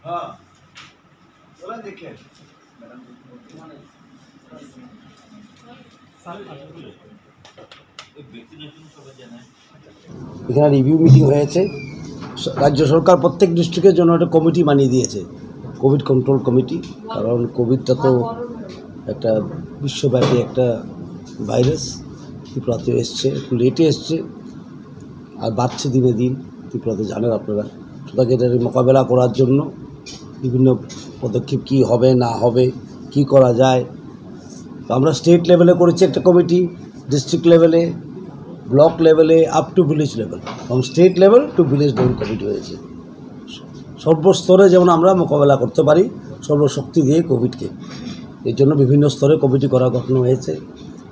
हाँ बोला देखिए এখানে রিভিউ মিটিং হয়েছে। রাজ্য সরকার প্রত্যেক ডিস্ট্রিক্টের জন্য একটা কমিটি বানিয়ে দিয়েছে, কোভিড কন্ট্রোল কমিটি। কারণ কোভিডটা তো একটা বিশ্বব্যাপী একটা ভাইরাস, ত্রিপুরাতে এসছে, একটু লেটে এসছে আর বাড়ছে দিনে দিন, ত্রিপুরাতে জানেন আপনারা। সুতরাং এটার মোকাবেলা করার জন্য বিভিন্ন পদক্ষেপ কী হবে না হবে, কি করা যায়। তো আমরা স্টেট লেভেলে করেছি একটা কমিটি, ডিস্ট্রিক্ট লেভেলে, ব্লক লেভেলে, আপ টু ভিলেজ লেভেল, এবং state level to village level committee হয়েছে। সর্বস্তরে যেমন আমরা মোকাবেলা করতে পারি সর্বশক্তি দিয়ে কোভিডকে, এর জন্য বিভিন্ন স্তরে কমিটি গঠন হয়েছে।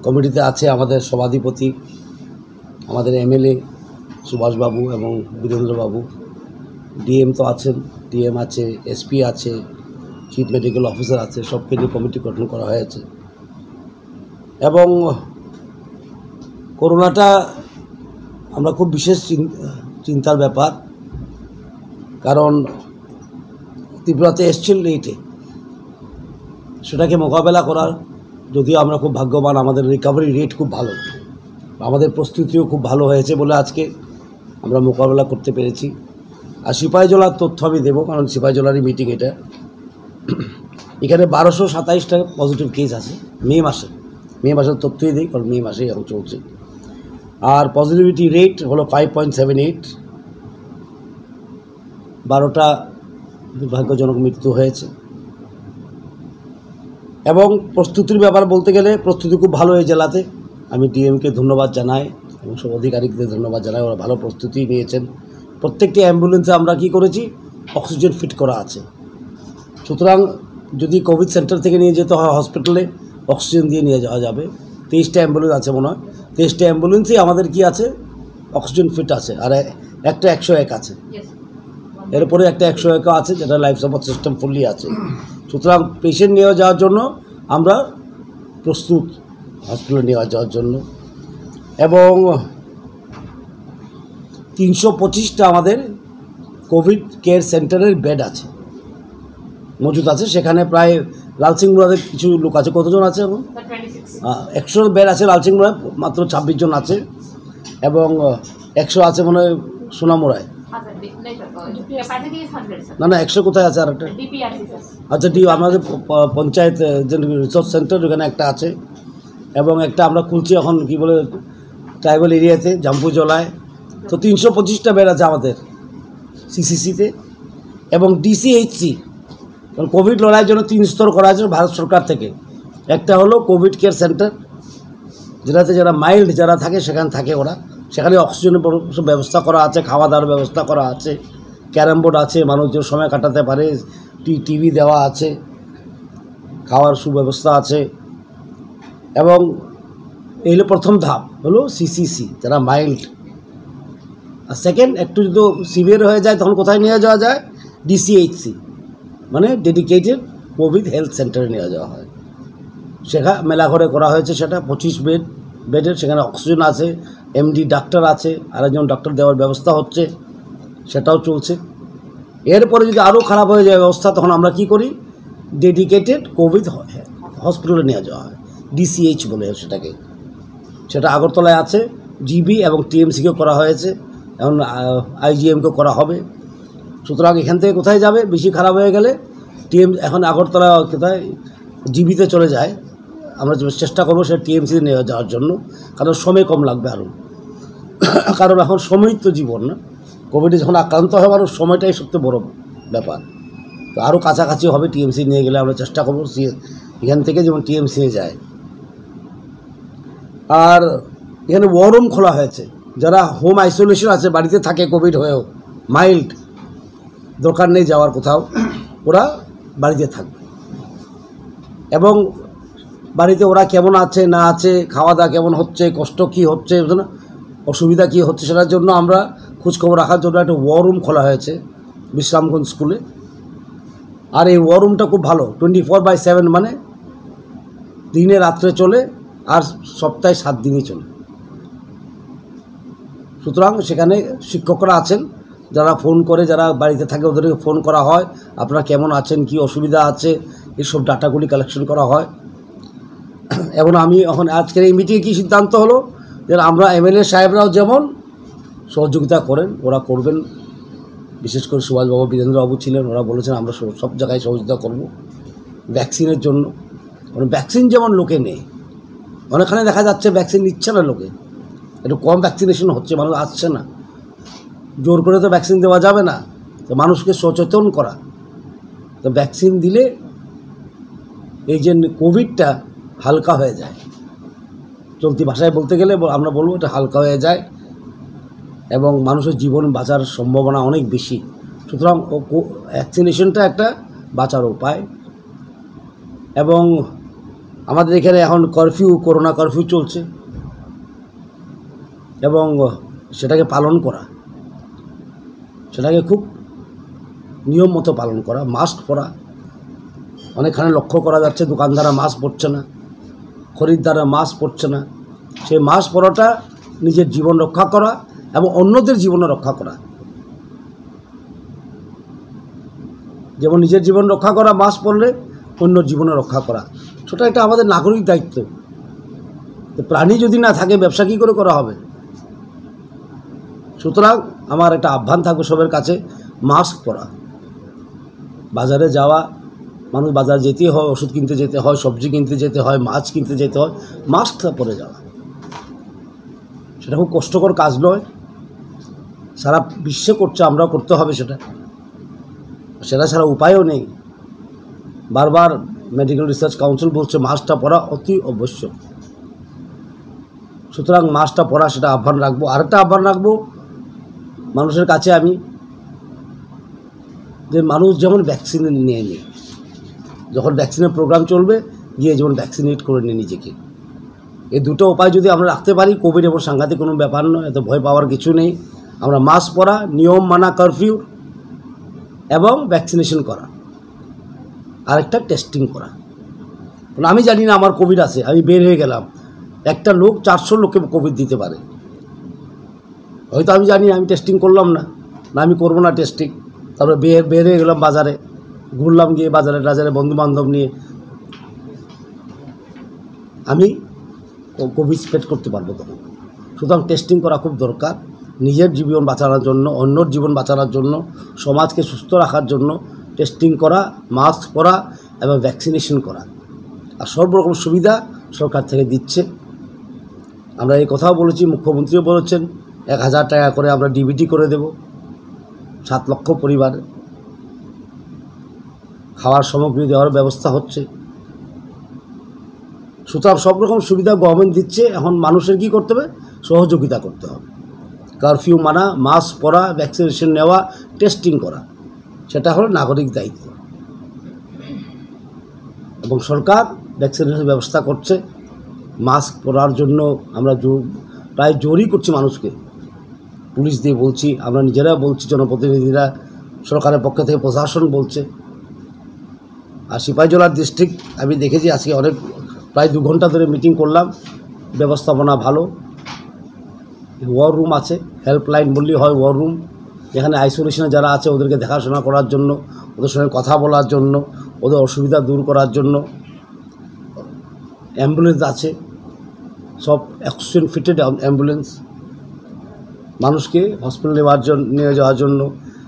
কমিটিতে আছে আমাদের সভাধিপতি, আমাদের এমএলএ সুভাষবাবু এবং বীরেন্দ্রবাবু, ডিএম তো আছেন, ডিএম আছে, এসপি আছে, চিফ মেডিকেল অফিসার আছে, সবকে নিয়ে কমিটি গঠন করা হয়েছে। এবং করোনাটা আমরা খুব বিশেষ চিন্তার ব্যাপার, কারণ ত্রিপুরাতে এসছিল লেটে, সেটাকে মোকাবেলা করার যদিও আমরা খুব ভাগ্যবান, আমাদের রিকভারি রেট খুব ভালো, আমাদের প্রস্তুতিও খুব ভালো হয়েছে বলে আজকে আমরা মোকাবেলা করতে পেরেছি। আর সিপাহীজলার তথ্য আমি দেবো, কারণ সিপাহীজলারই মিটিং এটা। এখানে 1227টা পজিটিভ কেস আছে মে মাসের তথ্যই দিই, কারণ মে মাসেই এখন চলছে। আর পজিটিভিটি রেট হলো 5.78, 12টা দুর্ভাগ্যজনক মৃত্যু হয়েছে। এবং প্রস্তুতির ব্যাপার বলতে গেলে প্রস্তুতি খুব ভালো এই জেলাতে। আমি ডিএমকে ধন্যবাদ জানাই এবং সব আধিকারিকদের ধন্যবাদ জানাই, ওরা ভালো প্রস্তুতি নিয়েছেন। প্রত্যেকটি অ্যাম্বুলেন্সে আমরা কি করেছি, অক্সিজেন ফিট করা আছে। সুতরাং যদি কোভিড সেন্টার থেকে নিয়ে যেতে হয় হসপিটালে, অক্সিজেন দিয়ে নিয়ে যাওয়া যাবে। 23টা অ্যাম্বুলেন্স আছে মনে হয়, 23টা অ্যাম্বুলেন্সই আমাদের কি আছে, অক্সিজেন ফিট আছে। আর একটা 101 আছে, এরপরে একটা 101 আছে যেটা লাইফ সাপোর্ট সিস্টেম ফুললি আছে। সুতরাং পেশেন্ট নিয়ে যাওয়ার জন্য আমরা প্রস্তুত, হসপিটালে নিয়ে যাওয়ার জন্য। এবং 325টা আমাদের কোভিড কেয়ার সেন্টারের বেড আছে, মজুদ আছে। সেখানে প্রায় লালসিংহপুরাতে কিছু লোক আছে, কতজন আছে এখন? 100 বেড আছে লালসিংহপুরায়, মাত্র 26 জন আছে। এবং 100 আছে মনে হয় সোনামুড়ায়। না 100 কোথায় আছে? আর একটা আচ্ছা আমাদের পঞ্চায়েত রিসোর্স সেন্টার ওখানে একটা আছে। এবং একটা আমরা খুলছি এখন কি বলে ট্রাইবাল এরিয়াতে, জাম্পুজলায়। তো 325টা বেড আছে আমাদের সিসিসিতে। এবং ডিসিএইচসি, কারণ কোভিড লড়াইয়ের জন্য 3 স্তর করা হয়েছে ভারত সরকার থেকে। একটা হলো কোভিড কেয়ার সেন্টার, যেটাতে যারা মাইল্ড যারা থাকে সেখানে থাকে ওরা, সেখানে অক্সিজেনের ব্যবস্থা করা আছে, খাওয়া দাওয়ার ব্যবস্থা করা আছে, ক্যারাম বোর্ড আছে, মানুষজন সময় কাটাতে পারে, টিভি দেওয়া আছে, খাওয়ার সুব্যবস্থা আছে। এবং এই হলো প্রথম ধাপ, হলো সিসিসি যারা মাইল্ড। আর সেকেন্ড একটু যদি সিভিয়ার হয়ে যায় তখন কোথায় নিয়ে যাওয়া যায়, ডিসিএইচসি মানে ডেডিকেটেড কোভিড হেলথ সেন্টারে নিয়ে যাওয়া হয়। সেখানে মেলাঘরে করা হয়েছে, সেটা 25 বেডের। সেখানে অক্সিজেন আছে, এমডি ডাক্তার আছে, আরেকজন ডাক্তার দেওয়ার ব্যবস্থা হচ্ছে, সেটাও চলছে। এরপরে যদি আরও খারাপ হয়ে যায় ব্যবস্থা, তখন আমরা কি করি, ডেডিকেটেড কোভিড হসপিটালে নিয়ে যাওয়া হয়, ডিসিএইচ বলে সেটাকে। সেটা আগরতলায় আছে, জিবি এবং টিএমসিকেও করা হয়েছে, এখন আইজিএমকেও করা হবে। সুতরাং এখান থেকে কোথায় যাবে, বেশি খারাপ হয়ে গেলে এখন আগরতলা কোথায় জিবিতে চলে যায়। আমরা চেষ্টা করবো সেটা টিএমসিতে নিয়ে যাওয়ার জন্য, কারণ সময় কম লাগবে আরও। কারণ এখন সময় তো জীবন না, কোভিডে যখন আক্রান্ত হয় আরও সময়টাই সবচেয়ে বড় ব্যাপার। তো আরও কাছাকাছি হবে, টিএমসি নিয়ে গেলে আমরা চেষ্টা করবো এখান থেকে যেমন টিএমসি যায়। আর এখানে ওয়ার রুম খোলা হয়েছে, যারা হোম আইসোলেশন আছে, বাড়িতে থাকে কোভিড হয়েও, মাইল্ড, দরকার নেই যাওয়ার কোথাও, ওরা বাড়িতে থাকবে। এবং বাড়িতে ওরা কেমন আছে না আছে, খাওয়া দাওয়া কেমন হচ্ছে, কষ্ট কী হচ্ছে, অসুবিধা কী হচ্ছে, সেটার জন্য আমরা খোঁজখবর রাখার জন্য একটা ওয়ার রুম খোলা হয়েছে বিশ্রামগঞ্জ স্কুলে। আর এই ওয়ার রুমটা খুব ভালো, 24/7, মানে দিনে রাত্রে চলে, আর সপ্তাহে 7 দিনই চলে। সুতরাং সেখানে শিক্ষকরা আছেন, যারা ফোন করে, যারা বাড়িতে থাকে ওদেরকে ফোন করা হয়, আপনারা কেমন আছেন, কি অসুবিধা আছে, এইসব ডাটাগুলি কালেকশন করা হয়। এবং আমি এখন আজকের এই মিটিংয়ে কী সিদ্ধান্ত হলো, যে আমরা এমএলএ সাহেবরাও যেমন সহযোগিতা করেন, ওরা করবেন। বিশেষ করে সুভাষবাবু, বীরেন্দ্রবাবু ছিলেন, ওরা বলেছেন আমরা সব জায়গায় সহযোগিতা করব ভ্যাকসিনের জন্য। কারণ ভ্যাকসিন যেমন লোকে নেই, অনেকখানে দেখা যাচ্ছে ভ্যাকসিন নিচ্ছে না লোকে, একটু কম ভ্যাকসিনেশন হচ্ছে, মানুষ আসছে না। জোর করে তো ভ্যাকসিন দেওয়া যাবে না, তো মানুষকে সচেতন করা। তো ভ্যাকসিন দিলে এই যে কোভিডটা হালকা হয়ে যায়, চলতি ভাষায় বলতে গেলে আমরা বলবো এটা হালকা হয়ে যায়, এবং মানুষের জীবন বাঁচার সম্ভাবনা অনেক বেশি। সুতরাং ভ্যাকসিনেশনটা একটা বাঁচার উপায়। এবং আমাদের এখানে এখন করোনা কারফিউ চলছে, এবং সেটাকে পালন করা, সেটাকে খুব নিয়ম মতো পালন করা, মাস্ক পরা। অনেকখানে লক্ষ্য করা যাচ্ছে দোকানদাররা মাস্ক পরছে না, খরিদ্দাররা মাস্ক পরছে না। সেই মাস্ক পরাটা নিজের জীবন রক্ষা করা এবং অন্যদের জীবনও রক্ষা করা। যেমন নিজের জীবন রক্ষা করা, মাস্ক পরলে অন্য জীবনে রক্ষা করা, সেটা একটা আমাদের নাগরিক দায়িত্ব। তো প্রাণী যদি না থাকে, ব্যবসা কী করে করা হবে? সুতরাং আমার একটা আহ্বান থাকবে সবার কাছে, মাস্ক পরা। বাজারে যাওয়া, মানুষ বাজার যেতে হয়, ওষুধ কিনতে যেতে হয়, সবজি কিনতে যেতে হয়, মাছ কিনতে যেতে হয়, মাস্কটা পরে যাওয়া। সেটা খুব কষ্টকর কাজ নয়, সারা বিশ্বে করছে, আমরাও করতে হবে সেটা। সেটা ছাড়া উপায়ও নেই। বারবার মেডিকেল রিসার্চ কাউন্সিল বলছে মাস্কটা পরা অতি আবশ্যক। সুতরাং মাস্কটা পরা, সেটা আহ্বান রাখবো। আরেকটা আহ্বান রাখবো মানুষের কাছে আমি, যে মানুষ যেমন ভ্যাকসিন নিয়ে নিই, যখন ভ্যাকসিনের প্রোগ্রাম চলবে গিয়ে যেমন ভ্যাকসিনেট করে নিই নিজেকে। এই দুটো উপায় যদি আমরা রাখতে পারি, কোভিড এবং সাংঘাতিক কোনো ব্যাপার নয়, এত ভয় পাওয়ার কিছু নেই। আমরা মাস্ক পরা, নিয়ম মানা, কারফিউ, এবং ভ্যাকসিনেশন করা, আরেকটা টেস্টিং করা। কারণ আমি জানি না আমার কোভিড আছে, আমি বের হয়ে গেলাম, একটা লোক 400 লোককে কোভিড দিতে পারে। হয়তো আমি জানি আমি টেস্টিং করলাম না, আমি করবো না টেস্টিং, তারপরে বের হয়ে গেলাম বাজারে, ঘুরলাম, গিয়ে বাজারে বন্ধুবান্ধব নিয়ে আমি কোভিড স্প্রেড করতে পারবো তখন। সুতরাং টেস্টিং করা খুব দরকার, নিজের জীবন বাঁচানোর জন্য, অন্যর জীবন বাঁচানোর জন্য, সমাজকে সুস্থ রাখার জন্য টেস্টিং করা, মাস্ক পরা এবং ভ্যাকসিনেশন করা। আর সর্বরকম সুবিধা সরকার থেকে দিচ্ছে। আমরা এই কথাও বলেছি, মুখ্যমন্ত্রীও বলেছেন 1000 টাকা করে আমরা ডিবিটি করে দেব 7 লক্ষ পরিবারে। খাওয়ার সামগ্রী দেওয়ার ব্যবস্থা হচ্ছে। সুতরাং সব রকম সুবিধা গভর্নমেন্ট দিচ্ছে। এখন মানুষের কী করতে হবে? সহযোগিতা করতে হবে। কারফিউ মানা, মাস্ক পরা, ভ্যাকসিনেশন নেওয়া, টেস্টিং করা, সেটা হলো নাগরিক দায়িত্ব। এবং সরকার ভ্যাকসিনেশনের ব্যবস্থা করছে। মাস্ক পরার জন্য আমরা প্রায় জোরই করছি মানুষকে, পুলিশ দিয়ে বলছি, আমরা নিজেরা বলছি, জনপ্রতিনিধিরা, সরকারের পক্ষ থেকে প্রশাসন বলছে। আর সিপাহীজলার ডিস্ট্রিক্ট আমি দেখেছি আজকে প্রায় 2 ঘন্টা ধরে মিটিং করলাম, ব্যবস্থাপনা ভালো। ওয়ার রুম আছে, হেল্পলাইন বললেই হয়, ওয়ার রুম, যেখানে আইসোলেশনে যারা আছে ওদেরকে দেখাশোনা করার জন্য, ওদের সঙ্গে কথা বলার জন্য, ওদের অসুবিধা দূর করার জন্য। অ্যাম্বুলেন্স আছে, সব অক্সিজেন ফিটেড অ্যাম্বুলেন্স, মানুষকে হসপিটালে নিয়ে যাওয়ার জন্য।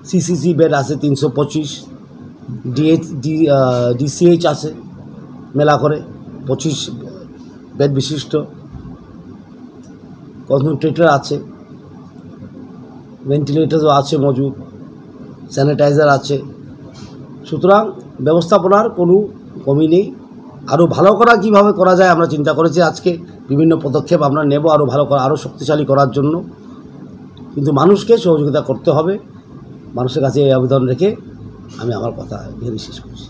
সিসিসি বেড আছে 325, ডিসিএইচ আছে মেলা করে 25 বেড বিশিষ্ট, কনসেন্ট্রেটর আছে, ভেন্টিলেটরও আছে মজুদ, স্যানিটাইজার আছে। সুতরাং ব্যবস্থাপনার কোনো কমি নেই। আরও ভালো করা কীভাবে করা যায় আমরা চিন্তা করেছি আজকে, বিভিন্ন পদক্ষেপ আমরা নেব আরও ভালো করা, আরও শক্তিশালী করার জন্য। কিন্তু মানুষকে সহযোগিতা করতে হবে। মানুষের কাছে এই আবেদন রেখে আমি আমার কথা এখানে শেষ করছি।